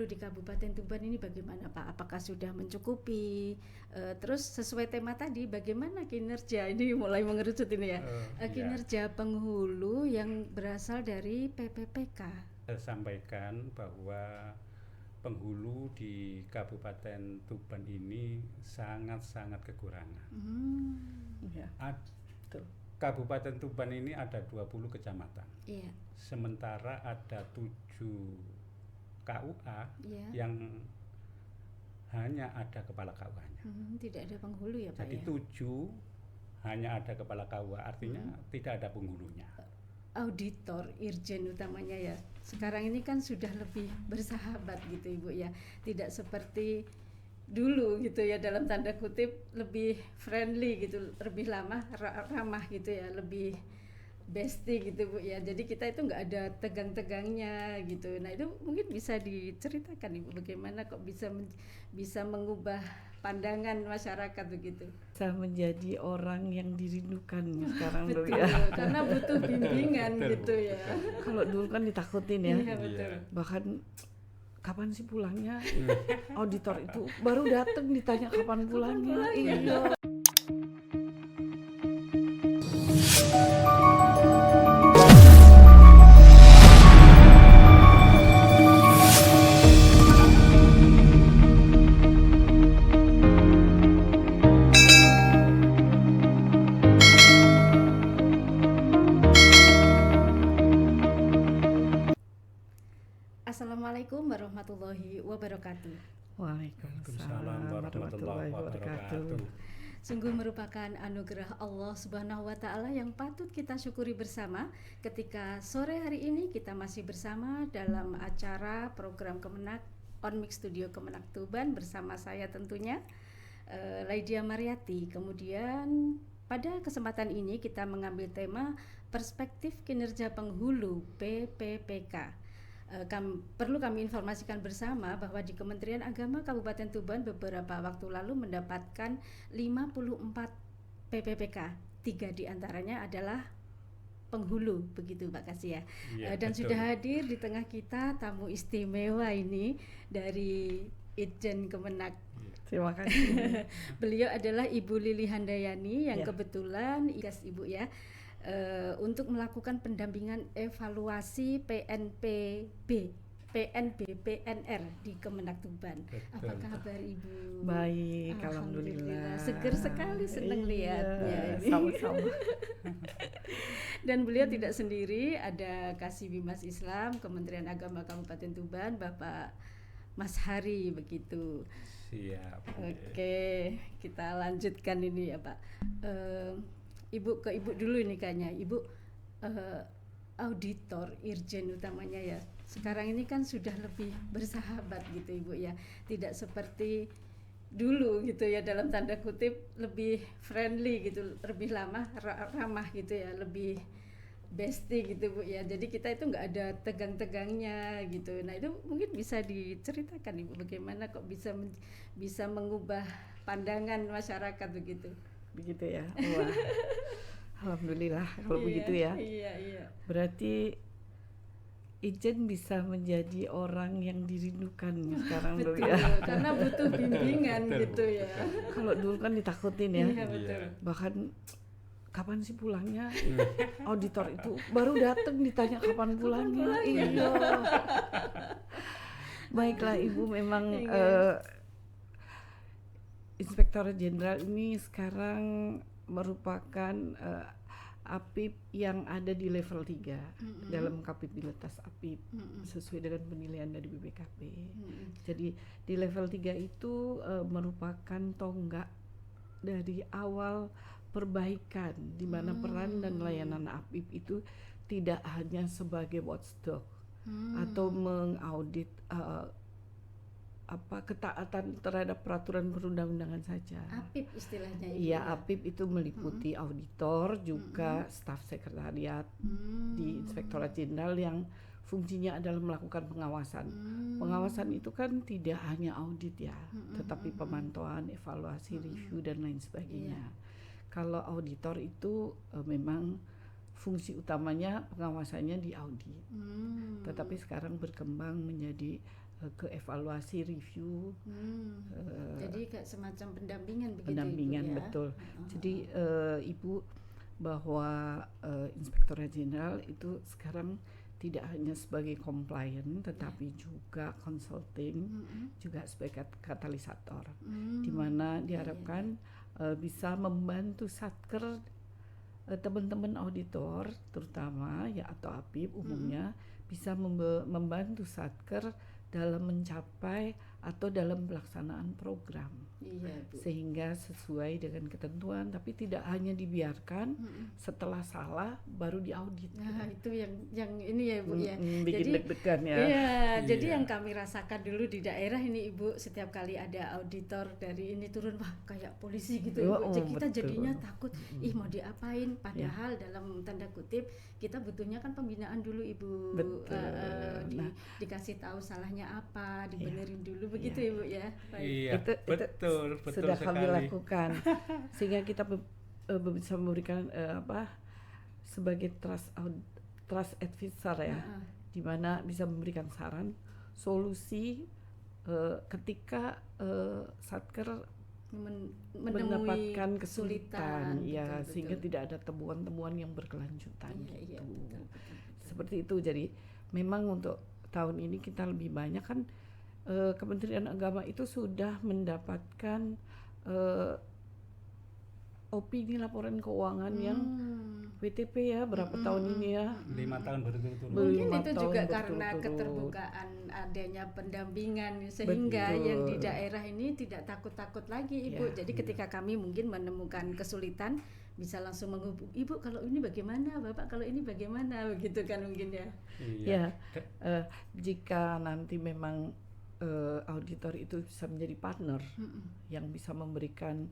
di Kabupaten Tuban ini bagaimana Pak? Apakah sudah mencukupi? Terus sesuai tema tadi, bagaimana kinerja ini mulai mengerucut ini ya? Kinerja penghulu yang berasal dari PPPK. Saya sampaikan bahwa penghulu di Kabupaten Tuban ini sangat-sangat kekurangan. Ya. Kabupaten Tuban ini ada 20 kecamatan. Iya. Sementara ada 7 KUA yang hanya ada kepala KUA-nya. Tidak ada penghulu ya Pak. Jadi 7 hanya ada kepala KUA, artinya tidak ada penghulunya. Auditor, irjen utamanya ya. Sekarang ini kan sudah lebih bersahabat gitu Ibu ya. Tidak seperti dulu gitu ya, dalam tanda kutip lebih friendly gitu, lebih ramah gitu ya, lebih bestie gitu Bu ya. Jadi kita itu nggak ada tegang-tegangnya gitu. Nah itu mungkin bisa diceritakan Ibu bagaimana kok bisa mengubah pandangan masyarakat begitu. Bisa menjadi orang yang dirindukan sekarang betul, dulu ya. Karena butuh bimbingan gitu ya. Kalau dulu kan ditakutin ya. Iya, betul. Bahkan kapan sih pulangnya? Auditor itu baru datang ditanya kapan pulangnya. Iya. Assalamualaikum warahmatullahi wabarakatuh. Waalaikumsalam warahmatullahi wabarakatuh. Sungguh merupakan anugerah Allah Subhanahu wa Ta'ala yang patut kita syukuri bersama ketika sore hari ini kita masih bersama dalam acara program Kemenak On Mix Studio Kemenak Tuban bersama saya tentunya Laidia Mariati. Kemudian pada kesempatan ini kita mengambil tema perspektif kinerja penghulu PPPK. Perlu kami informasikan bersama bahwa di Kementerian Agama Kabupaten Tuban beberapa waktu lalu mendapatkan 54 PPPK, 3 diantaranya adalah penghulu, begitu Pak Kasih ya. Dan betul. Sudah hadir di tengah kita tamu istimewa ini dari Itjen Kemenak. Terima kasih. Beliau adalah Ibu Lili Handayani yang kebetulan Ibu ya. Untuk melakukan pendampingan evaluasi PNR di Kemenak Tuban. Apa kabar Ibu? Baik, alhamdulillah. Seger sekali, senang lihatnya. Sama-sama. Dan beliau tidak sendiri, ada Kasih Bimas Islam Kementerian Agama Kabupaten Tuban, Bapak Mas Hari begitu. Siap. Oke, kita lanjutkan ini ya Pak. Ibu ke Ibu dulu ini kayaknya. Ibu auditor, irjen utamanya ya. Sekarang ini kan sudah lebih bersahabat gitu Ibu ya. Tidak seperti dulu gitu ya, dalam tanda kutip lebih friendly gitu, lebih ramah gitu ya, lebih bestie gitu Bu ya. Jadi kita itu nggak ada tegang-tegangnya gitu. Nah itu mungkin bisa diceritakan Ibu bagaimana kok bisa mengubah pandangan masyarakat begitu. Begitu ya. Wah. Alhamdulillah kalau begitu ya. Iya. Berarti Ijen bisa menjadi orang yang dirindukan sekarang dulu ya. Karena butuh bimbingan gitu ya. Kalau dulu kan ditakutin ya. Iya, betul. Bahkan kapan sih pulangnya? Auditor itu baru datang ditanya kapan pulangnya. Iya. Baiklah Ibu, memang Inspektor Jenderal ini sekarang merupakan APIP yang ada di level 3 dalam kapabilitas APIP sesuai dengan penilaian dari BPKP. Jadi di level 3 itu merupakan tonggak dari awal perbaikan di mana peran dan layanan APIP itu tidak hanya sebagai watchdog atau mengaudit ketaatan terhadap peraturan perundang-undangan saja. APIP istilahnya itu. Iya, APIP itu meliputi auditor, juga staf sekretariat di Inspektorat Jenderal yang fungsinya adalah melakukan pengawasan. Pengawasan itu kan tidak hanya audit ya, tetapi pemantauan, evaluasi, review dan lain sebagainya. Kalau auditor itu memang fungsi utamanya pengawasannya di audit. Tetapi sekarang berkembang menjadi ke evaluasi, review. Jadi kayak semacam pendampingan begitu Pendampingan, Ibu ya. betul. Jadi Ibu, bahwa Inspektorat Jenderal itu sekarang tidak hanya sebagai compliant tetapi juga consulting, juga sebagai katalisator, di mana diharapkan bisa membantu Satker, teman-teman auditor terutama ya, atau APIP umumnya, bisa membantu Satker dalam mencapai atau dalam pelaksanaan program. Iya, Bu. Sehingga sesuai dengan ketentuan, tapi tidak hanya dibiarkan setelah salah baru diaudit. Nah, itu yang ini ya Bu ya. Bikin Jadi deg-degan ya. iya, jadi yang kami rasakan dulu di daerah ini Ibu, setiap kali ada auditor dari ini turun, wah kayak polisi gitu Ibu. Jadi kita betul. jadinya takut, ih mau diapain, padahal dalam tanda kutip kita butuhnya kan pembinaan dulu Ibu. Betul. Dikasih tahu salahnya apa, dibenerin dulu begitu Ibu ya. Baik. Iya, Itu betul sudah kami sekali. lakukan sehingga kita bisa memberikan sebagai trust advisor ya, di mana bisa memberikan saran, solusi ketika Satker mendapatkan kesulitan ya, betul. sehingga tidak ada temuan-temuan yang berkelanjutan Iya, gitu. betul. Seperti itu. Jadi memang untuk tahun ini kita lebih banyak kan, Kementerian Agama itu sudah mendapatkan opini laporan keuangan yang WTP ya, berapa tahun ini ya? 5 tahun berturut-turut. Mungkin 5 itu tahun juga karena berturut-turut. keterbukaan adanya pendampingan, sehingga Betul. yang di daerah ini tidak takut-takut lagi Ibu. Ya. Jadi ketika kami mungkin menemukan kesulitan, bisa langsung menghubungi Ibu, kalau ini bagaimana, Bapak kalau ini bagaimana, begitu kan mungkin ya. Ya, jika nanti memang auditor itu bisa menjadi partner yang bisa memberikan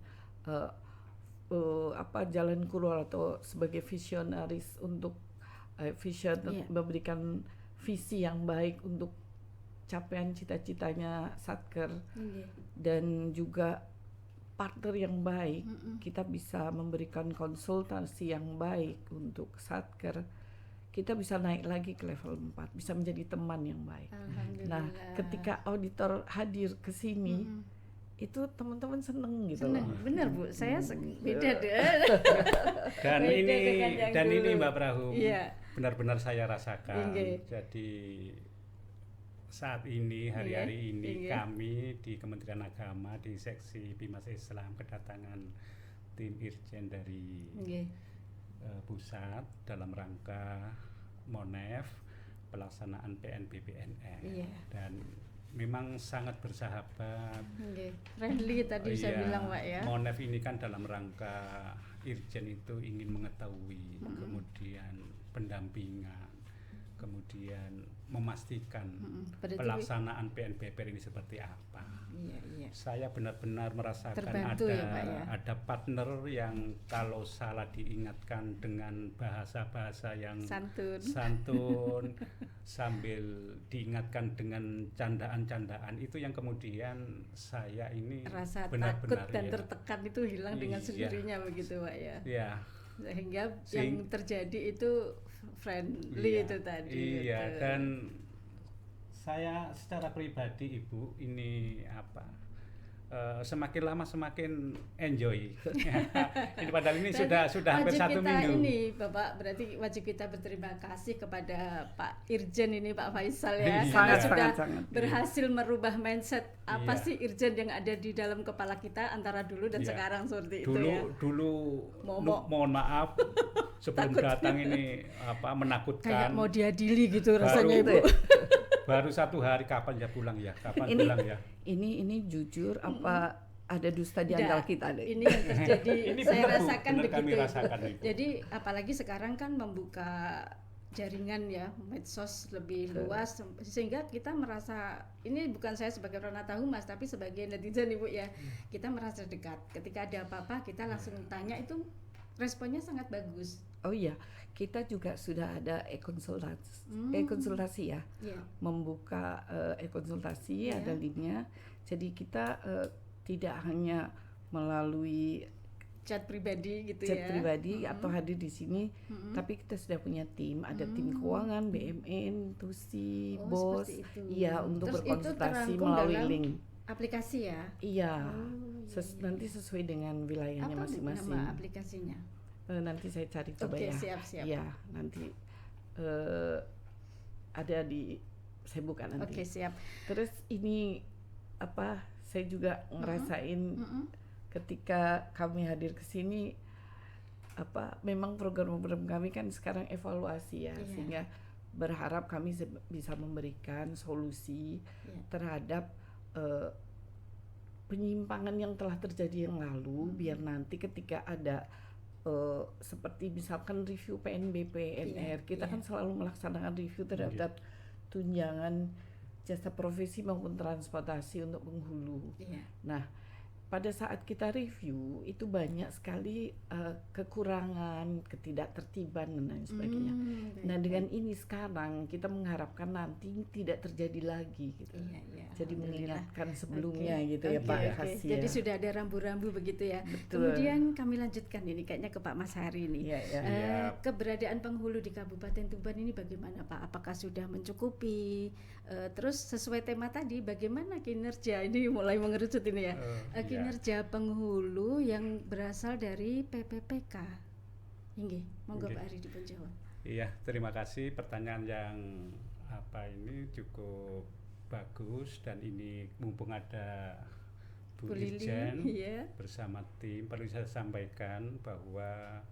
jalan keluar atau sebagai visionaris untuk memberikan visi yang baik untuk capaian cita-citanya Satker, dan juga partner yang baik, kita bisa memberikan konsultasi yang baik untuk Satker, kita bisa naik lagi ke level 4, bisa menjadi teman yang baik. Nah, ketika auditor hadir ke sini, itu teman-teman seneng gitu. Seneng, benar Bu, saya beda deh. Dan Beda dengan yang ini dulu. Mbak Prahum, Iya. benar-benar saya rasakan. Iya. Jadi saat ini, hari-hari ini, Iya. kami di Kementerian Agama di seksi Bimas Islam kedatangan tim Irjen dari pusat dalam rangka MONEF, pelaksanaan PNBPNS. Iya. Dan memang sangat bersahabat. Friendly tadi saya bilang Pak ya. MONEF ini kan dalam rangka Irjen itu ingin mengetahui, kemudian pendampingan, kemudian memastikan pelaksanaan PNBPR ini seperti apa. Iya. Saya benar-benar merasakan Terbantu ya, Pak, ya? ada partner yang kalau salah diingatkan dengan bahasa-bahasa yang santun sambil diingatkan dengan candaan-candaan, itu yang kemudian saya ini rasa benar-benar takut dan tertekan itu hilang dengan sendirinya begitu Pak ya. Iya. Sehingga yang terjadi itu friendly itu tadi. Iya, gitu. dan saya secara pribadi Ibu ini semakin lama semakin enjoy. Ini padahal ini sudah hampir 1 minggu. Ini Bapak, berarti wajib kita berterima kasih kepada Pak Irjen ini, Pak Faisal ya, karena sudah berhasil merubah mindset apa sih Irjen yang ada di dalam kepala kita antara dulu dan sekarang seperti itu ya. Dulu mohon maaf sebelum datang ini menakutkan. Kayak mau diadili gitu rasanya Ibu. Baru 1 hari, kapan pulang ya? Pulang ya? Ini jujur apa ada dusta di antara kita deh. Ini yang terjadi. Ini saya benar, rasakan benar begitu. Kami rasakan itu. Jadi apalagi sekarang kan membuka jaringan ya, medsos lebih luas, sehingga kita merasa, ini bukan saya sebagai Pranata Humas tapi sebagai netizen Ibu ya, kita merasa dekat. Ketika ada apa-apa kita langsung tanya, itu responnya sangat bagus. Oh iya, kita juga sudah ada e-konsultasi ya, membuka e-konsultasi, ada linknya. Jadi kita tidak hanya melalui chat pribadi gitu chat ya. pribadi atau hadir di sini. Tapi kita sudah punya tim, ada tim keuangan, BMN, TUSI, BOS. Iya, untuk terus berkonsultasi itu melalui dalam link aplikasi ya. Iya. Nanti sesuai dengan wilayahnya Apa masing-masing. nama aplikasinya? Nanti saya cari coba Oke, ya. siap. Iya, nanti ada di saya buka nanti. Oke, siap. Terus ini saya juga ngerasain ketika kami hadir ke sini memang program-program kami kan sekarang evaluasi ya, sehingga berharap kami bisa memberikan solusi terhadap penyimpangan yang telah terjadi yang lalu, biar nanti ketika ada seperti misalkan review PNB, PNR, kita kan selalu melaksanakan review terhadap tunjangan jasa profesi maupun transportasi untuk penghulu. Nah, pada saat kita review itu banyak sekali kekurangan, ketidaktertiban dan lain sebagainya. Nah, dengan ini sekarang kita mengharapkan nanti tidak terjadi lagi gitu. Jadi mengingatkan sebelumnya gitu ya Pak Hasya. Jadi sudah ada rambu-rambu begitu ya. Betul. Kemudian kami lanjutkan ini kayaknya ke Pak Mas Hari ini. Keberadaan penghulu di Kabupaten Tuban ini bagaimana Pak? Apakah sudah mencukupi? Terus sesuai tema tadi bagaimana kinerja ini mulai mengerucut ini ya. Kinerja penghulu yang berasal dari PPPK. Inggih, monggo Pak Ari dipun jawab. Iya, terima kasih, pertanyaan yang ini cukup bagus, dan ini mumpung ada Bu Irjen bersama tim, perlu saya sampaikan bahwa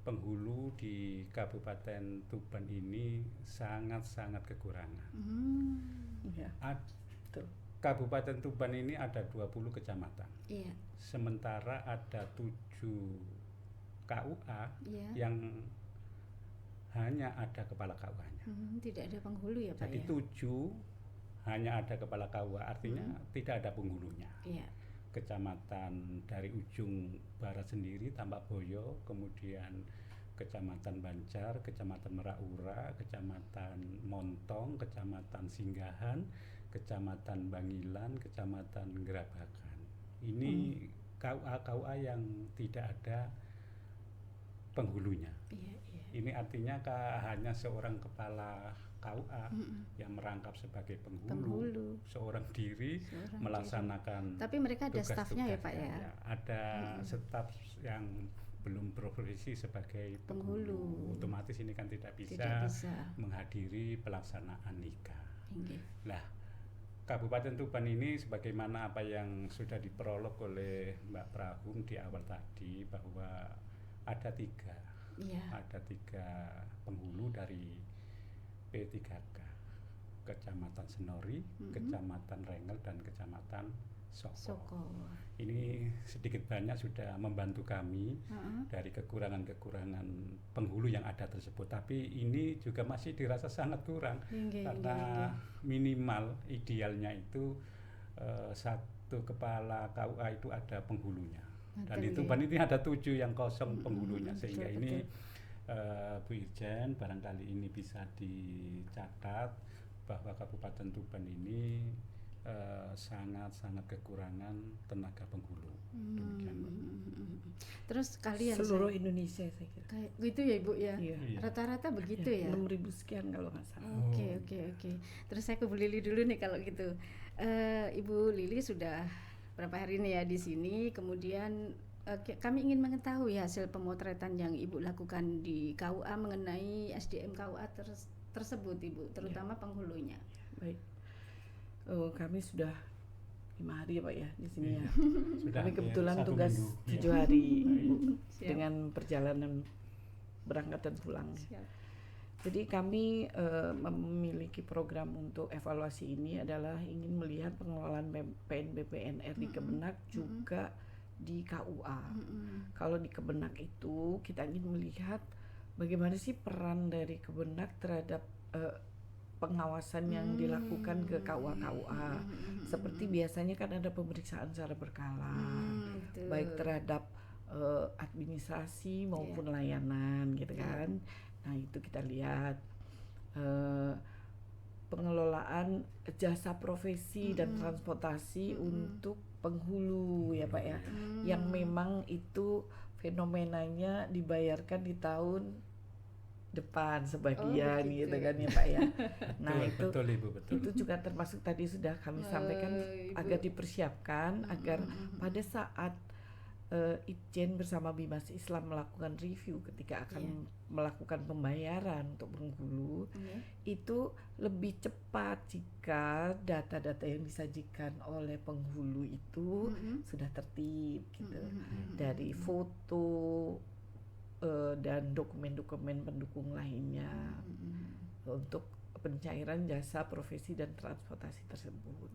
penghulu di Kabupaten Tuban ini sangat-sangat kekurangan. Kabupaten Tuban ini ada 20 kecamatan. Sementara ada 7 KUA yang hanya ada kepala KUA-nya. Tidak ada penghulu ya Pak. Jadi 7 hanya ada kepala KUA, artinya tidak ada penghulunya. Kecamatan dari ujung barat sendiri Tambak Boyo, kemudian Kecamatan Banjar, Kecamatan Meraura, Kecamatan Montong, Kecamatan Singgahan, Kecamatan Bangilan, Kecamatan Gerabakan. Ini KUA yang tidak ada penghulunya. Ini artinya hanya seorang kepala KUA yang merangkap sebagai penghulu. Seorang diri melaksanakan. Tapi mereka ada stafnya ya Pak ya? Ada staf yang belum profesi sebagai penghulu. Otomatis ini kan tidak bisa menghadiri pelaksanaan nikah. Nah, Kabupaten Tuban ini sebagaimana apa yang sudah diprolog oleh Mbak Prahum di awal tadi, bahwa ada 3 penghulu dari P3K, Kecamatan Senori, Kecamatan Rengel, dan Kecamatan Soko. Ini sedikit banyak sudah membantu kami dari kekurangan-kekurangan penghulu yang ada tersebut. Tapi ini juga masih dirasa sangat kurang, karena minimal idealnya itu satu kepala KUA itu ada penghulunya. Dan di Tuban ini ada 7 yang kosong penghulunya, sehingga ini Bu Irjen, barangkali ini bisa dicatat bahwa Kabupaten Tuban ini sangat-sangat kekurangan tenaga penghulu. Terus kalian seluruh Indonesia saya kira. Kayak gitu ya Ibu ya. Rata-rata begitu ya. 6.000 sekian kalau nggak salah. Oke. Terus saya ke Bu Lili dulu nih kalau gitu. Ibu Lili sudah berapa hari ini ya di sini, kemudian kami ingin mengetahui hasil pemotretan yang Ibu lakukan di KUA mengenai SDM KUA tersebut Ibu, terutama penghulunya. Baik. Kami sudah 5 hari ya Pak ya di sini ya. Kami kebetulan tugas 7 hari dengan perjalanan berangkat dan pulang. Jadi kami memiliki program untuk evaluasi ini adalah ingin melihat pengelolaan PNB PNR di Kemenak juga di KUA. Kalau di Kemenak itu kita ingin melihat bagaimana sih peran dari Kemenak terhadap pengawasan yang dilakukan ke KUA. Seperti biasanya kan ada pemeriksaan secara berkala, baik terhadap administrasi maupun layanan gitu kan. Nah itu kita lihat pengelolaan jasa profesi dan transportasi untuk penghulu ya Pak ya, yang memang itu fenomenanya dibayarkan di tahun depan sebagian begitu. gitu kan ya Pak ya. Nah betul Ibu, betul. itu juga termasuk tadi sudah kami sampaikan Ibu. agar dipersiapkan agar pada saat Itjen bersama Bimas Islam melakukan review ketika akan melakukan pembayaran untuk penghulu itu lebih cepat jika data-data yang disajikan oleh penghulu itu sudah tertib gitu, dari foto dan dokumen-dokumen pendukung lainnya untuk pencairan jasa profesi dan transportasi tersebut.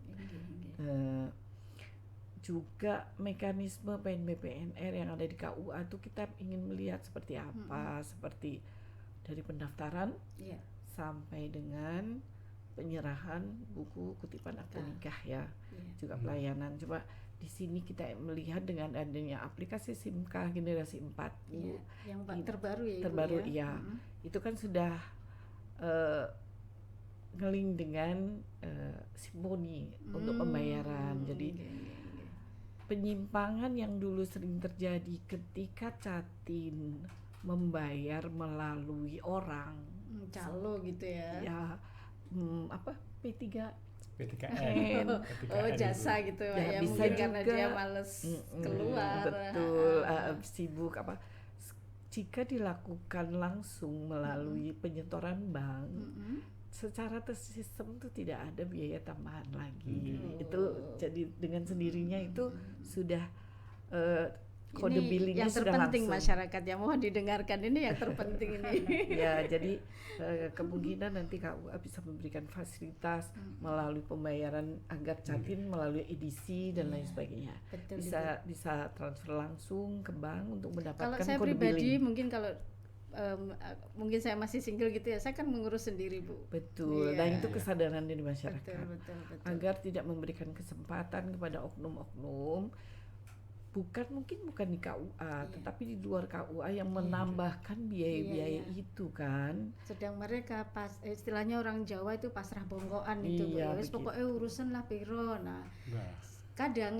Juga mekanisme PNB PNR yang ada di KUA itu kita ingin melihat seperti apa, seperti dari pendaftaran sampai dengan penyerahan buku kutipan akte nikah ya, juga pelayanan. Coba di sini kita melihat dengan adanya aplikasi SIMKA generasi 4 yang terbaru ya Ibu, terbaru ya. Itu kan sudah ngeling dengan Simponi untuk pembayaran. Jadi penyimpangan yang dulu sering terjadi ketika Catin membayar melalui orang calo gitu ya. P3N. Jasa gitu ya, bisa mungkin juga, karena dia males keluar. Betul, sibuk apa. Jika dilakukan langsung melalui penyetoran bank, secara tersistem itu tidak ada biaya tambahan lagi. Itu jadi dengan sendirinya itu sudah kode billingnya yang sudah terpenting langsung. Masyarakat yang mau didengarkan ini yang terpenting ini. Ya, jadi kemungkinan nanti KUA bisa memberikan fasilitas melalui pembayaran agar Catin melalui edisi dan lain sebagainya. Betul, bisa transfer langsung ke bank untuk mendapatkan kalau saya kode pribadi billing. mungkin kalau mungkin saya masih single gitu ya, saya kan mengurus sendiri Bu. Betul, dan itu kesadaran dari masyarakat betul. agar tidak memberikan kesempatan kepada oknum-oknum bukan di KUA tetapi di luar KUA yang menambahkan biaya-biaya itu kan. Sedang mereka istilahnya orang Jawa itu pasrah bongkoan itu Bu. Wis pokoknya urusan lah piro. Nah, kadang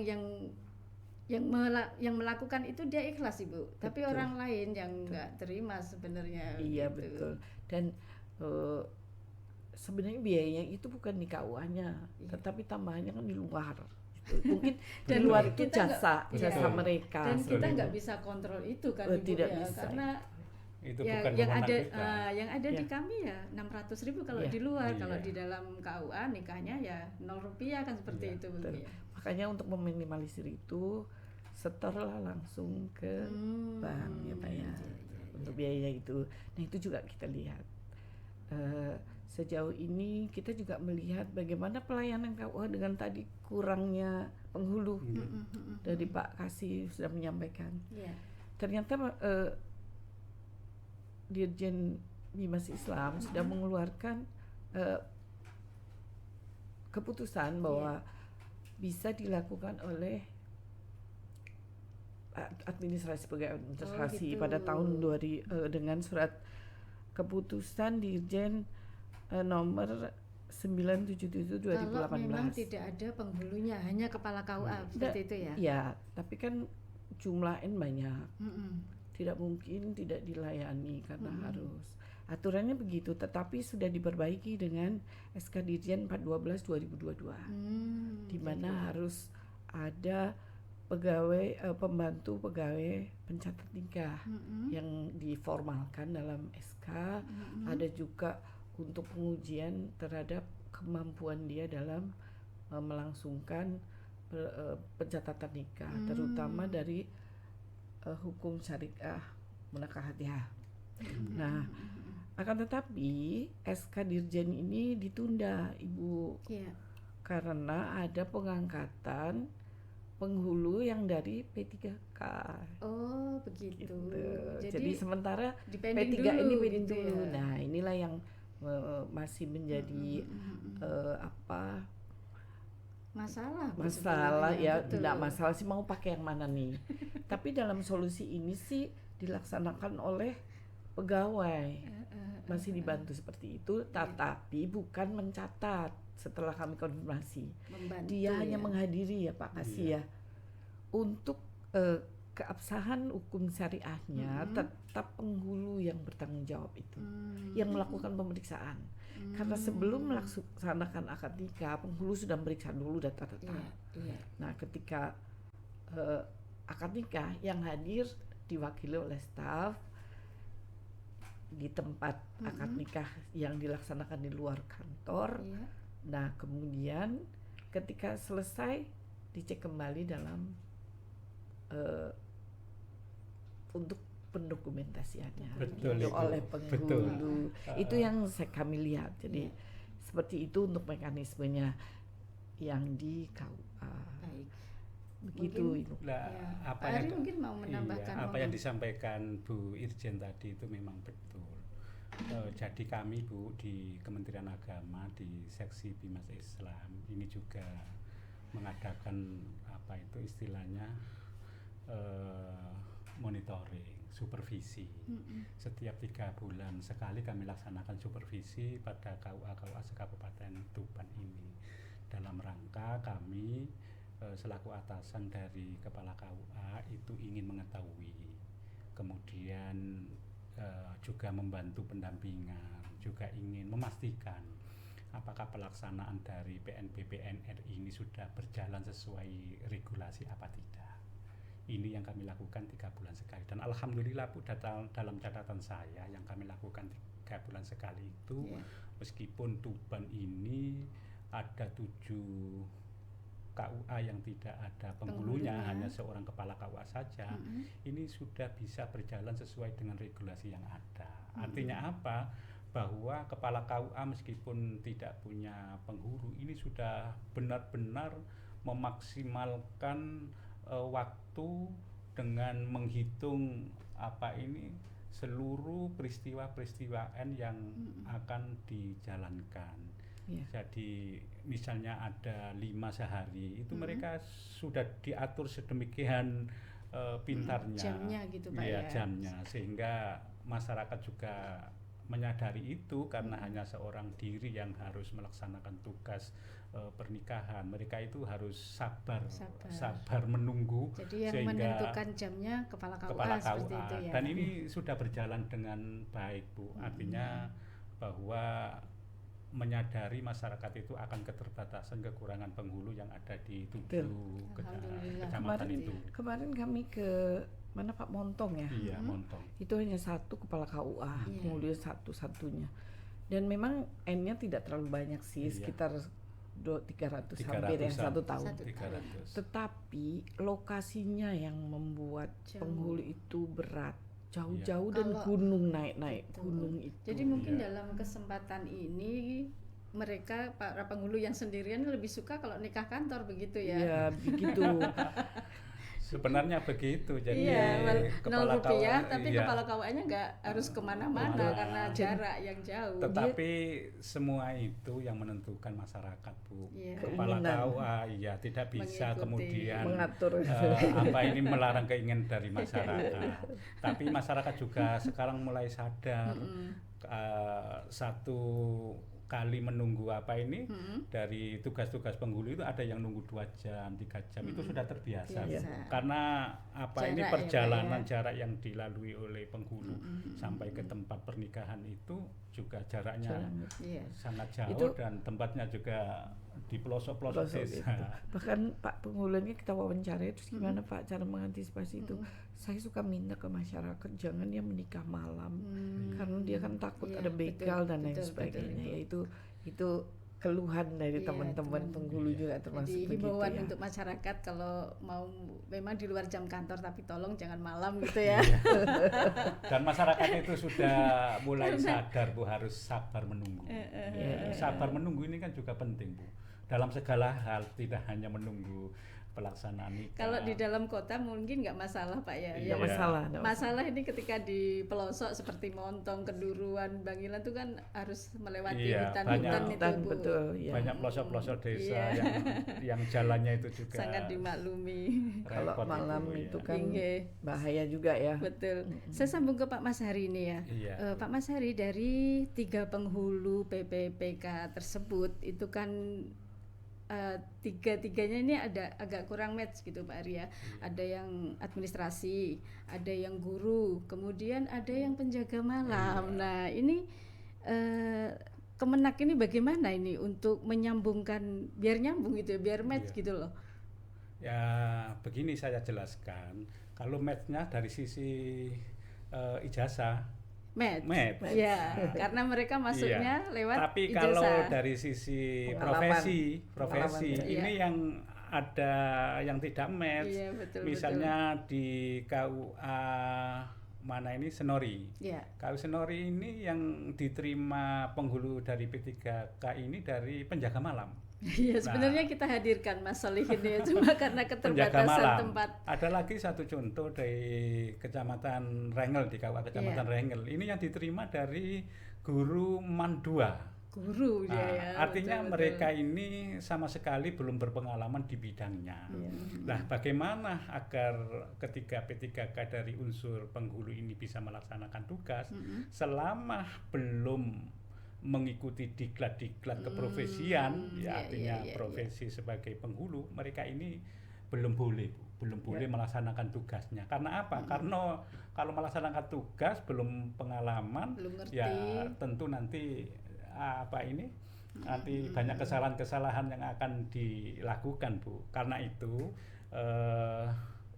yang melakukan itu dia ikhlas Ibu, tapi orang lain yang nggak terima sebenarnya. Iya gitu. Betul. Dan sebenarnya biayanya itu bukan di KUA-nya, tetapi tambahannya kan di luar. Mungkin di luar itu jasa mereka. Dan kita nggak bisa kontrol itu kan Ibu tidak ya, bisa. karena itu ya, bukan yang ada di kami ya 600.000 kalau di luar. Kalau di dalam KUA nikahnya ya 0 rupiah kan seperti itu Bu. Makanya untuk meminimalisir itu setorlah langsung ke bank ya Pak ya, untuk biaya itu. Nah itu juga kita lihat sejauh ini kita juga melihat bagaimana pelayanan KUA dengan tadi kurangnya penghulu. Dari Pak Kasih sudah menyampaikan ternyata Dirjen Bimas Islam sudah mengeluarkan keputusan bahwa bisa dilakukan oleh administrasi pegawai administrasi pada tahun dengan surat keputusan Dirjen nomor 977/2018. Kalau memang tidak ada penghulunya, hanya kepala KUA seperti itu ya. Ya, tapi kan jumlah N banyak. Tidak mungkin tidak dilayani karena harus. Aturannya begitu, tetapi sudah diperbaiki dengan SK Dirjen 412/2022. Di mana harus ada pembantu pegawai pencatat nikah yang diformalkan dalam SK. Ada juga untuk pengujian terhadap kemampuan dia dalam melangsungkan pencatatan nikah, terutama dari hukum syariah munakahat. Nah, akan tetapi SK Dirjen ini ditunda Ibu, karena ada pengangkatan penghulu yang dari P3K. Oh begitu. Jadi sementara P3 ini pending dulu. Nah inilah yang masih menjadi masalah ya. Tidak masalah sih mau pakai yang mana nih. Tapi dalam solusi ini sih dilaksanakan oleh pegawai, masih dibantu seperti itu, tetapi bukan mencatat. Setelah kami konfirmasi, dia hanya menghadiri ya Pak Kasih ya, untuk keabsahan hukum syariahnya tetap penghulu yang bertanggung jawab itu, yang melakukan pemeriksaan. Karena sebelum melaksanakan akad nikah, penghulu sudah meriksa dulu data-data. Nah, ketika akad nikah, yang hadir diwakili oleh staf di tempat akad nikah yang dilaksanakan di luar kantor. Nah, kemudian ketika selesai dicek kembali dalam untuk pendokumentasiannya oleh penghulu. Itu yang kami lihat. Jadi seperti itu untuk mekanismenya yang di KUA. Baik. Begitu Ibu. Apa yang mungkin mau menambahkan apa yang disampaikan Bu Irjen tadi itu memang betul. Jadi kami Bu di Kementerian Agama di seksi Bimas Islam ini juga mengadakan apa itu istilahnya monitoring, supervisi. Setiap 3 bulan sekali kami laksanakan supervisi pada KUA Kabupaten Tuban ini dalam rangka kami selaku atasan dari Kepala KUA itu ingin mengetahui, kemudian juga membantu pendampingan, juga ingin memastikan apakah pelaksanaan dari PNBP NRI ini sudah berjalan sesuai regulasi apa tidak. Ini yang kami lakukan 3 bulan sekali, dan alhamdulillah Bu, dalam catatan saya yang kami lakukan 3 bulan sekali itu meskipun Tuban ini ada 7 KUA yang tidak ada penghulunya, hanya seorang kepala KUA saja, ini sudah bisa berjalan sesuai dengan regulasi yang ada. Artinya apa? Bahwa kepala KUA meskipun tidak punya penghulu, ini sudah benar-benar memaksimalkan waktu dengan menghitung seluruh peristiwa-peristiwa N yang akan dijalankan. Jadi misalnya ada 5 sehari itu mereka sudah diatur sedemikian pintarnya jamnya gitu Pak jamnya, sehingga masyarakat juga menyadari itu karena hanya seorang diri yang harus melaksanakan tugas pernikahan. Mereka itu harus sabar menunggu. Jadi yang menentukan jamnya kepala KUA seperti itu ya. Dan ini sudah berjalan dengan baik Bu. Artinya bahwa menyadari masyarakat itu akan keterbatasan kekurangan penghulu yang ada di 7 kecamatan itu. Kemarin kami ke mana Pak Montong ya? Iya, Montong. Itu hanya 1 kepala KUA, penghulu satu-satunya. Dan memang N-nya tidak terlalu banyak sih, sekitar 300 hampir yang 1 tahun. 300. Tetapi lokasinya yang membuat penghulu itu berat. Jauh-jauh dan gunung naik gunung itu. Jadi mungkin dalam kesempatan ini mereka para penghulu yang sendirian lebih suka kalau nikah kantor begitu ya. Iya, begitu. Sebenarnya begitu. Jadi kepala KUA tapi kepala KUA-nya nggak harus kemana-mana karena jarak yang jauh. Tetapi semua itu yang menentukan masyarakat Bu. Kepala KUA tidak bisa kemudian mengatur ini melarang keinginan dari masyarakat. Tapi masyarakat juga sekarang mulai sadar satu kali menunggu dari tugas-tugas penghulu itu ada yang nunggu 2 jam, 3 jam, itu sudah terbiasa. Karena ini perjalanan jarak yang dilalui oleh penghulu sampai ke tempat pernikahan itu juga jaraknya sangat jauh dan tempatnya juga di pelosok-pelosok desa. Bahkan Pak penghulunya kita wawancara terus gimana Pak cara mengantisipasi itu. Saya suka minta ke masyarakat jangan dia menikah malam karena dia kan takut ada begal dan lain sebagainya. Itu keluhan dari teman-teman penghulu juga termasuk begitu. Jadi himbauan ya. untuk masyarakat kalau mau memang di luar jam kantor tapi tolong jangan malam gitu ya. Dan masyarakat itu sudah mulai sadar Bu harus sabar menunggu. Sabar menunggu ini kan juga penting Bu. Dalam segala hal, tidak hanya menunggu pelaksanaan nikah. Kalau di dalam kota mungkin nggak masalah Pak ya. Nggak masalah. Masalah ini ketika di pelosok seperti Montong, Keduruan, Bangilan itu kan harus melewati hutan-hutan itu Bu. Betul, banyak pelosok-pelosok desa yang jalannya itu juga sangat dimaklumi. Kalau malam itu kan bahaya juga ya. Betul. Saya sambung ke Pak Mas Hari ini ya. Pak Mas Hari, dari 3 penghulu PPPK tersebut itu kan tiga-tiganya ini ada agak kurang match gitu Pak Ari ya. Ada yang administrasi, ada yang guru, kemudian ada yang penjaga malam. Nah ini Kemenak ini bagaimana ini untuk menyambungkan biar nyambung gitu ya, biar match gitu loh. Ya begini saya jelaskan, kalau match-nya dari sisi ijazah Match. Nah, Ya, karena mereka masuknya lewat tapi ijazah. kalau dari sisi profesi ini yang ada yang tidak match. Iya, betul, Misalnya di KUA mana ini Senori. Ya. KUA Senori ini yang diterima penghulu dari P3K ini dari penjaga malam. Iya, sebenarnya kita hadirkan Mas Solihin ya, cuma karena keterbatasan tempat. Ada lagi satu contoh dari Kecamatan Rengel, di KUA Kecamatan Rengel. Ini yang diterima dari guru MAN 2. Guru dia ya. Artinya mereka ini sama sekali belum berpengalaman di bidangnya. Nah, bagaimana agar ketiga P3K dari unsur penghulu ini bisa melaksanakan tugas selama belum mengikuti diklat-diklat keprofesian, artinya profesi sebagai penghulu, mereka ini belum boleh melaksanakan tugasnya. Karena apa? Karena kalau melaksanakan tugas belum pengalaman, ya tentu nanti nanti banyak kesalahan-kesalahan yang akan dilakukan, Bu. Karena itu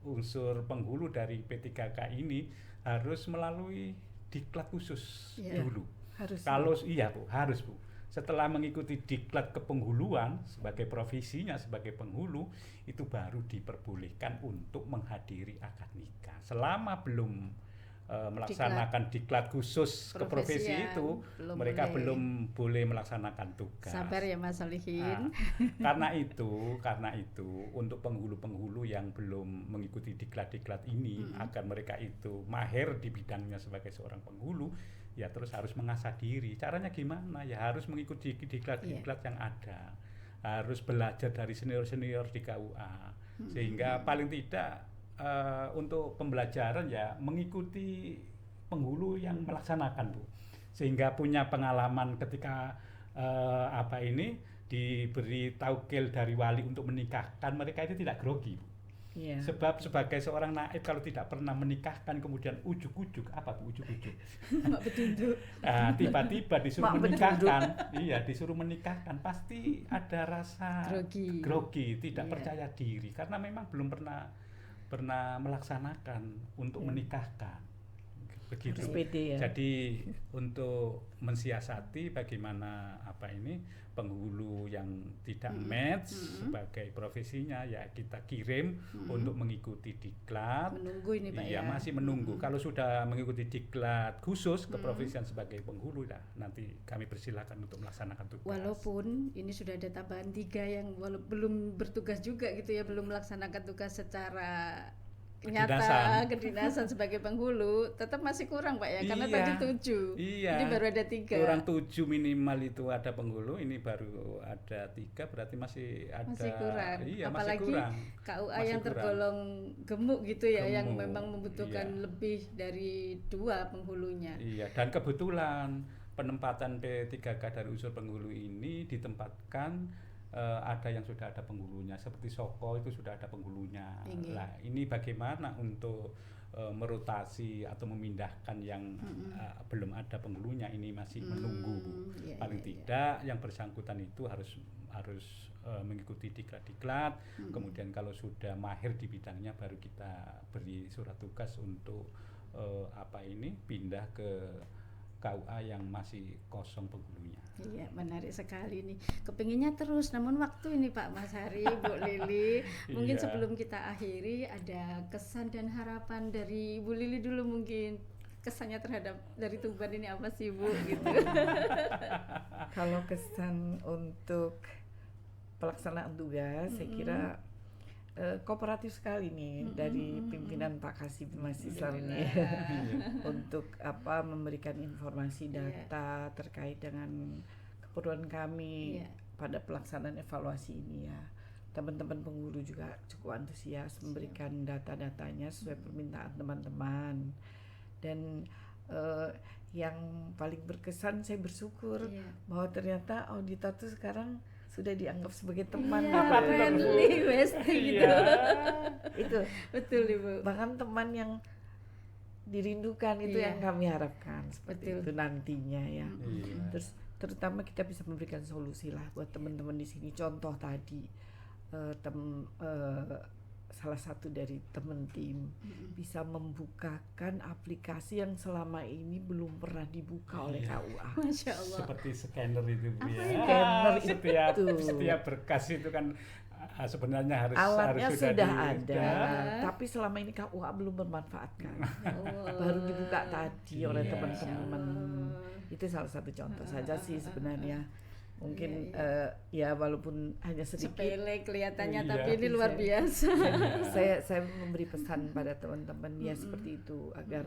unsur penghulu dari P3K ini harus melalui diklat khusus dulu. Harus Bu. Setelah mengikuti diklat kepenghuluan sebagai profesinya sebagai penghulu, itu baru diperbolehkan untuk menghadiri akad nikah. Selama belum melaksanakan diklat khusus keprofesi itu, mereka belum boleh melaksanakan tugas. Sabar ya Mas Solihin. Karena itu untuk penghulu-penghulu yang belum mengikuti diklat-diklat ini, agar mereka itu mahir di bidangnya sebagai seorang penghulu, ya terus harus mengasah diri. Caranya gimana? Ya harus mengikuti diklat-diklat yang ada. Harus belajar dari senior-senior di KUA. Sehingga paling tidak untuk pembelajaran ya mengikuti penghulu yang melaksanakan, Bu. Sehingga punya pengalaman ketika diberi taukil dari wali untuk menikahkan, mereka itu tidak grogi, Bu. Yeah. Sebab sebagai seorang naib kalau tidak pernah menikahkan kemudian ujuk-ujuk mak betunduk. Tiba-tiba disuruh menikahkan, disuruh menikahkan pasti ada rasa grogi, tidak percaya diri karena memang belum pernah melaksanakan untuk menikahkan. Begitu. Jadi untuk mensiasati bagaimana penghulu yang tidak match sebagai profesinya, ya kita kirim untuk mengikuti diklat. Menunggu ini Pak ya. Masih menunggu. Kalau sudah mengikuti diklat khusus keprofesian sebagai penghulu, nanti kami persilakan untuk melaksanakan tugas. Walaupun ini sudah ada tambahan 3 yang belum bertugas juga gitu ya, belum melaksanakan tugas secara nyata kedinasan sebagai penghulu, tetap masih kurang Pak ya, karena tadi 7. Ini baru ada 3. Kurang 7 minimal itu ada penghulu, ini baru ada 3, berarti masih kurang. Apalagi masih kurang. KUA yang tergolong gemuk gitu ya, yang memang membutuhkan lebih dari 2 penghulunya. Dan kebetulan penempatan P3K dari unsur penghulu ini ditempatkan ada yang sudah ada penghulunya, seperti Soko itu sudah ada penghulunya. Nah, ini bagaimana untuk merotasi atau memindahkan yang belum ada penghulunya, ini masih menunggu, Bu. Paling tidak yang bersangkutan itu harus mengikuti diklat-diklat, kemudian kalau sudah mahir di bidangnya baru kita beri surat tugas untuk pindah ke KUA yang masih kosong penghulunya. Iya, menarik sekali nih. Kepinginnya terus, namun waktu ini Pak Mas Hari, Bu Lili. Mungkin sebelum kita akhiri, ada kesan dan harapan dari Bu Lili dulu mungkin. Kesannya terhadap dari Tuban ini apa sih Bu? Gitu. Kalau kesan untuk pelaksanaan tugas, saya kira kooperatif sekali nih dari pimpinan Pak Kasib Mas Islam ini untuk memberikan informasi data terkait dengan keperluan kami pada pelaksanaan evaluasi ini ya. Teman-teman penghulu juga cukup antusias memberikan data-datanya sesuai permintaan teman-teman. Dan yang paling berkesan saya bersyukur bahwa ternyata Audita tuh sekarang sudah dianggap sebagai teman Iya, gitu. friendly, bestie gitu. Iya. Itu Betul Ibu. bahkan teman yang dirindukan itu Iya. yang kami harapkan seperti Betul. itu nantinya ya. Iya. Terus terutama kita bisa memberikan solusi lah buat teman-teman di sini. Contoh tadi salah satu dari teman tim bisa membukakan aplikasi yang selama ini belum pernah dibuka oleh Iya. KUA. Masya Allah. Seperti scanner itu Bu, Apa ya. itu? Scanner setiap itu. setiap berkas itu kan sebenarnya harus Alatnya harus sudah ada, sudah. tapi selama ini KUA belum bermanfaatkan. Ya Allah. Baru dibuka tadi oleh Iya. teman-teman. Masya Itu salah satu contoh saja sih sebenarnya. Mungkin Iya, ya walaupun hanya sedikit, sepele kelihatannya, Iya. tapi ini luar biasa. saya memberi pesan pada teman-teman ya seperti itu agar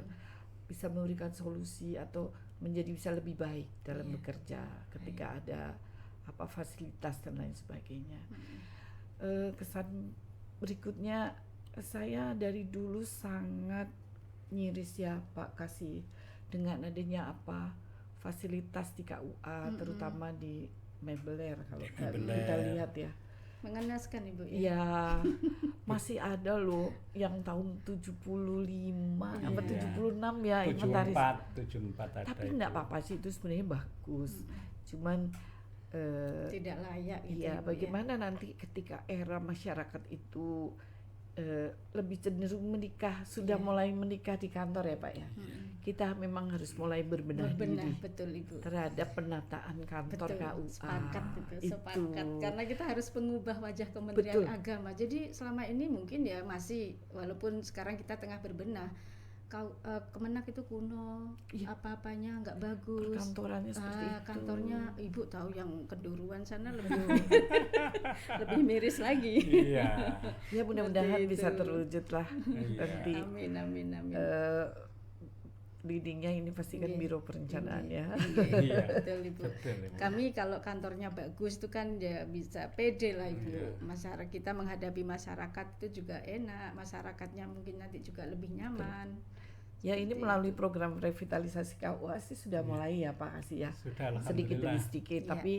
bisa memberikan solusi atau menjadi bisa lebih baik dalam Iya. bekerja ketika ada apa fasilitas dan lain sebagainya. Kesan berikutnya, saya dari dulu sangat nyiris ya Pak Kasih dengan adanya apa fasilitas di KUA, terutama di Mebeler kalau Mebeler. kita lihat ya. Mengenaskan Ibu ya. Ya masih ada loh yang tahun 75 apa Iya. 76 ya inventaris. 74 ada. Tapi itu. enggak apa-apa sih, itu sebenarnya bagus. Cuman Tidak layak gitu iya, Ibu, bagaimana nanti ketika era masyarakat itu lebih cenderung menikah, sudah mulai menikah di kantor ya Pak ya. Kita memang harus mulai berbenah Berbenah, diri betul Ibu. terhadap penataan kantor Betul, KUA. sepakat itu, sepakat. Karena kita harus mengubah wajah Betul. Kementerian Agama. Jadi selama ini mungkin ya masih, walaupun sekarang kita tengah berbenah, Kemenak itu kuno, Iya. apa-apanya nggak bagus. Perkantorannya seperti itu. Kantornya Ibu tahu yang Kenduruan sana lebih lebih miris lagi. Iya. Ya mudah-mudahan Seperti bisa itu. terwujud lah Iya. nanti. Amin, amin, amin. Leadingnya ini pasti kan Iya. Biro Perencanaan ya. Iya. Betul Ibu. Betul, Ibu. Kami kalau kantornya bagus itu kan ya bisa pede lah Ibu. Masyarakat kita menghadapi masyarakat itu juga enak, masyarakatnya mungkin nanti juga lebih nyaman. Ya ini Seperti melalui program revitalisasi KUA sih sudah mulai ya Pak Kasih ya. Sudah Sedikit demi alhamdulillah. sedikit, Iya. tapi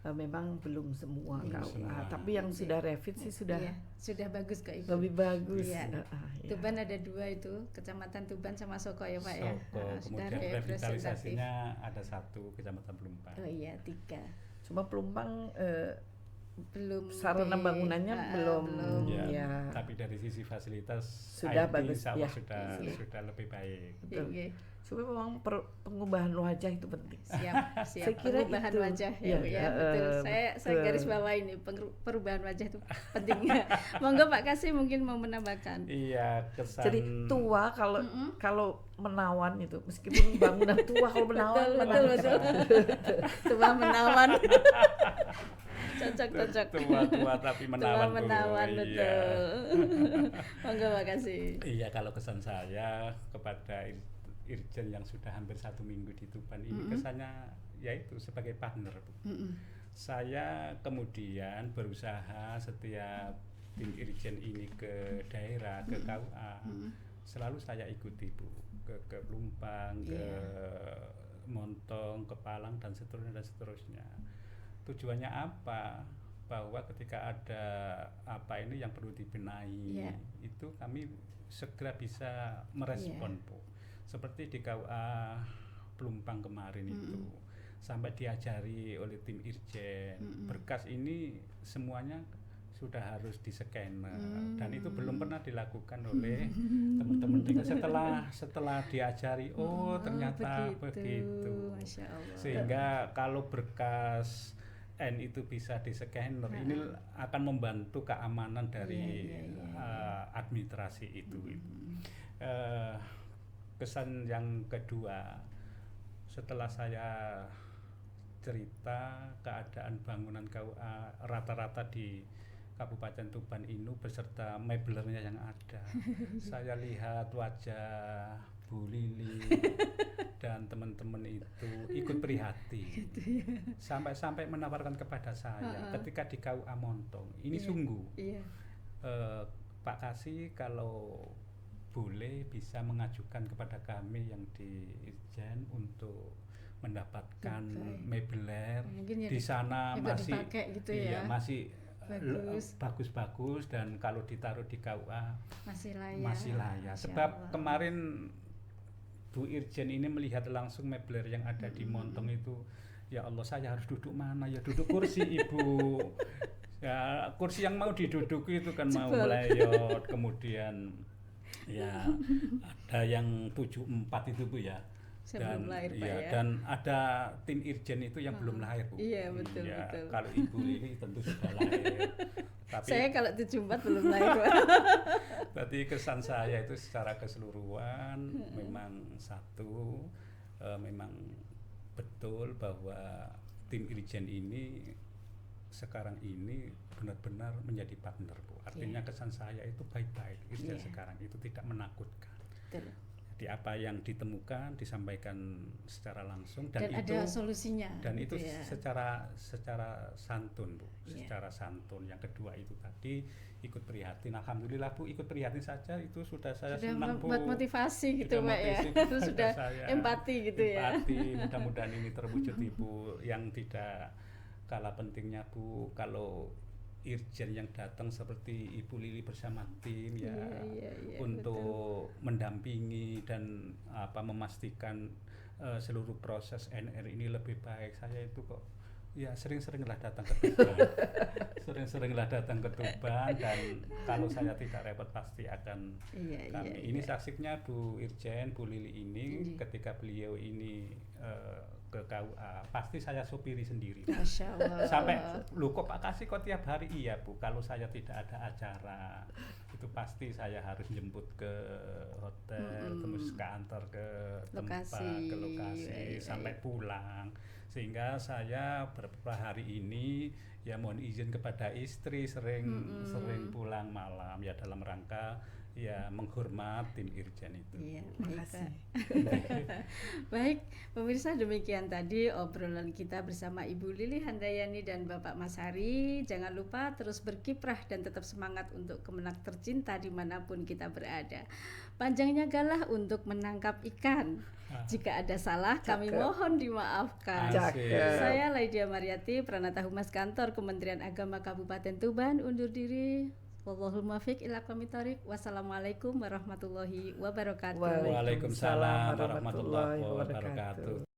memang belum semua Belum KUA. semua. Tapi yang sudah revit sih sudah Iya, sudah bagus kok Ibu. lebih bagus. Iya. Ya. Tuban ada 2 itu, Kecamatan Tuban sama Soko ya Pak ya. Soko, Sudah kemudian representatif. revitalisasinya ada 1 Kecamatan Pelumpang. Oh iya, 3. Cuma Pelumpang Belum sarana bangunannya belum, Ya, ya. tapi dari sisi fasilitas Sudah IT bagus, insya Allah ya. sudah lebih baik. Betul. Iya, Cuma memang pengubahan wajah itu penting. siap, siap. Saya kira Perubahan itu. wajah Iya, ya, Bu, ya, betul. Saya betul. garis bawah ini perubahan wajah itu pentingnya. Monggo Pak Kasih mungkin mau menambahkan. Iya, kesan. Jadi tua kalau menawan itu meskipun bangunan tua kalau menawan Betul. Tua menawan. Cocok. Tua tapi menawan. Tua menawan, Bu. betul. Monggo Pak Kasih. Iya, kalau kesan saya kepada Irjen yang sudah hampir 1 minggu di Tuban ini kesannya yaitu sebagai partner, Bu. Saya kemudian berusaha setiap tim Irjen ini ke daerah, ke KUA, selalu saya ikuti, Bu, ke Pelumpang, ke Montong, ke Palang dan seterusnya. Tujuannya apa? Bahwa ketika ada apa ini yang perlu dibenahi, itu kami segera bisa merespon, Bu. Seperti di KUA Pelumpang kemarin itu, sampai diajari oleh tim Irjen, berkas ini semuanya sudah harus di-scanner, dan itu belum pernah dilakukan oleh teman-teman setelah diajari, ternyata begitu. Masya Allah. Sehingga kalau berkas N itu bisa di-scanner, ini akan membantu keamanan dari administrasi itu. Kesan yang kedua, setelah saya cerita keadaan bangunan KUA rata-rata di Kabupaten Tuban ini beserta meblernya yang ada, saya lihat wajah Bu Lili dan teman-teman itu ikut prihatin, sampai menawarkan kepada saya ketika di KUA Montong ini sungguh Pak Kasih kalau boleh bisa mengajukan kepada kami yang di Irjen untuk mendapatkan meubiler. Mungkin ya Di sana juga masih dipakai gitu iya, ya. masih Bagus. bagus-bagus, dan kalau ditaruh di KUA Masih layak. masih layak. Masya Sebab Allah. kemarin Bu Irjen ini melihat langsung meubiler yang ada di Montong itu, ya Allah, saya harus duduk mana ya? Duduk kursi Ibu. Ya kursi yang mau diduduki itu kan mau melayot, kemudian ya ada yang 74 itu Bu ya. Sebelum lahir, Pak, ya. Dan ada tim Irjen itu yang belum lahir Bu. Iya, betul, Ya, betul. kalau Ibu Lili tentu sudah lahir. Tapi Saya kalau 74 belum lahir, Pak. berarti kesan saya itu secara keseluruhan memang satu, memang betul bahwa tim Irjen ini sekarang ini benar-benar menjadi partner Bu. Artinya kesan saya itu baik-baik. Irjen sekarang itu tidak menakutkan. Betul. Jadi apa yang ditemukan disampaikan secara langsung, dan itu ada solusinya. dan itu gitu ya. secara santun Bu, secara santun. Yang kedua itu tadi ikut prihatin. Alhamdulillah Bu, ikut prihatin saja itu sudah saya senang Bu. Buat motivasi gitu Sudah Pak ya. motivasi Sudah saya. empati gitu ya. Empati, mudah-mudahan ini terwujud Ibu. Yang tidak kalah pentingnya Bu, kalau Irjen yang datang seperti Ibu Lili bersama tim ya, untuk mendampingi dan memastikan seluruh proses NR ini lebih baik. Saya itu kok ya sering-seringlah datang ke Tuban. Sering-seringlah datang ke Tuban, dan kalau saya tidak repot pasti akan kami. Ini saksinya Bu Irjen, Bu Lili ini ketika beliau ini ke KUA pasti saya sopiri sendiri. Masya Allah. Sampai lu kok Pak Kasih kok tiap hari? Iya Bu, kalau saya tidak ada acara itu pasti saya harus jemput ke hotel, terus ke antar ke tempat, ke lokasi, sampai pulang. Sehingga saya beberapa hari ini ya mohon izin kepada istri sering pulang malam ya dalam rangka ya menghormat tim Irjen itu. Iya, Makasih. Baik, pemirsa, demikian tadi obrolan kita bersama Ibu Lili Handayani dan Bapak Mas Hari. Jangan lupa terus berkiprah dan tetap semangat untuk Kemenak tercinta dimanapun kita berada. Panjangnya galah untuk menangkap ikan. Jika ada salah, kami mohon dimaafkan. Saya Laidia Mariati, Pranata Humas Kantor Kementerian Agama Kabupaten Tuban, undur diri. Wallahul muwaffiq ila aqwamit thoriq. Wassalamualaikum warahmatullahi wabarakatuh. Waalaikumsalam warahmatullahi wabarakatuh.